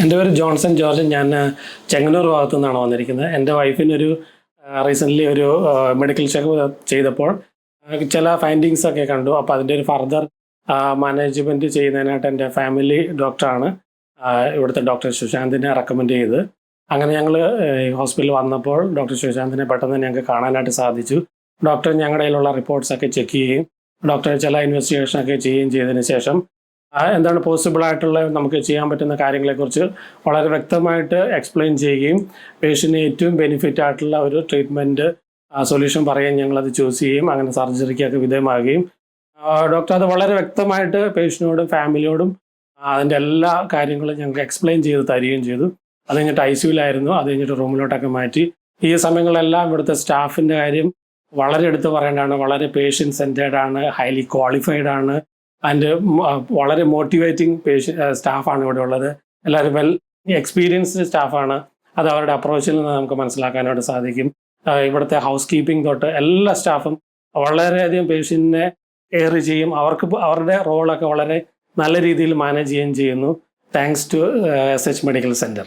എൻ്റെ പേര് Johnson George. ഞാൻ ചെങ്ങന്നൂർ ഭാഗത്തു നിന്നാണ് വന്നിരിക്കുന്നത്. എൻ്റെ വൈഫിനൊരു റീസെൻ്റ്ലി ഒരു മെഡിക്കൽ ചെക്കപ്പ് ചെയ്തപ്പോൾ ചില ഫൈൻഡിങ്സ് ഒക്കെ കണ്ടു. അപ്പോൾ അതിൻ്റെ ഒരു ഫർദർ മാനേജ്മെൻറ്റ് ചെയ്യുന്നതിനായിട്ട് എൻ്റെ ഫാമിലി ഡോക്ടറാണ് ഇവിടുത്തെ ഡോക്ടർ സുശാന്തിനെ റെക്കമെൻഡ് ചെയ്ത്. അങ്ങനെ ഞങ്ങൾ ഹോസ്പിറ്റലിൽ വന്നപ്പോൾ ഡോക്ടർ സുശാന്തിനെ പെട്ടെന്ന് ഞങ്ങൾക്ക് കാണാനായിട്ട് സാധിച്ചു. ഡോക്ടർ ഞങ്ങളുടെ കയ്യിലുള്ള റിപ്പോർട്ട്സൊക്കെ ചെക്ക് ചെയ്യുകയും ഡോക്ടർ ചില ഇൻവെസ്റ്റിഗേഷനൊക്കെ ചെയ്യുകയും ചെയ്തതിന് ശേഷം എന്താണ് പോസിബിളായിട്ടുള്ള നമുക്ക് ചെയ്യാൻ പറ്റുന്ന കാര്യങ്ങളെക്കുറിച്ച് വളരെ വ്യക്തമായിട്ട് എക്സ്പ്ലെയിൻ ചെയ്യുകയും പേഷ്യൻറ്റിന് ഏറ്റവും ബെനിഫിറ്റ് ആയിട്ടുള്ള ഒരു ട്രീറ്റ്മെൻറ്റ് സൊല്യൂഷൻ പറയുകയും ഞങ്ങളത് ചൂസ് ചെയ്യുകയും അങ്ങനെ സർജറിക്കൊക്കെ വിധേയമാകുകയും ഡോക്ടർ അത് വളരെ വ്യക്തമായിട്ട് പേഷ്യൻറ്റിനോടും ഫാമിലിയോടും അതിൻ്റെ എല്ലാ കാര്യങ്ങളും ഞങ്ങൾക്ക് എക്സ്പ്ലെയിൻ ചെയ്ത് തരികയും ചെയ്തു. അത് കഴിഞ്ഞിട്ട് ICUവിലായിരുന്നു. അത് കഴിഞ്ഞിട്ട് റൂമിലോട്ടൊക്കെ മാറ്റി. ഈ സമയങ്ങളെല്ലാം ഇവിടുത്തെ സ്റ്റാഫിൻ്റെ കാര്യം വളരെ എടുത്ത് പറയേണ്ടതാണ്. വളരെ പേഷ്യൻ്റ് സെൻറ്റേർഡ് ആണ്, ഹൈലി ക്വാളിഫൈഡ് ആണ്, ആൻഡ് വളരെ മോട്ടിവേറ്റിംഗ് സ്റ്റാഫാണ് ഇവിടെ ഉള്ളത്. എല്ലാവരും വെൽ എക്സ്പീരിയൻസ്ഡ് സ്റ്റാഫാണ്. അത് അവരുടെ അപ്രോച്ചിൽ നിന്ന് നമുക്ക് മനസ്സിലാക്കാനായിട്ട് സാധിക്കും. ഇവിടുത്തെ ഹൗസ് കീപ്പിംഗ് തൊട്ട് എല്ലാ സ്റ്റാഫും വളരെയധികം പേഷ്യൻറ്റിനെ കെയർ ചെയ്യും. അവരുടെ റോളൊക്കെ വളരെ നല്ല രീതിയിൽ മാനേജ് ചെയ്യുകയും ചെയ്യുന്നു. Thanks to SH medical centre.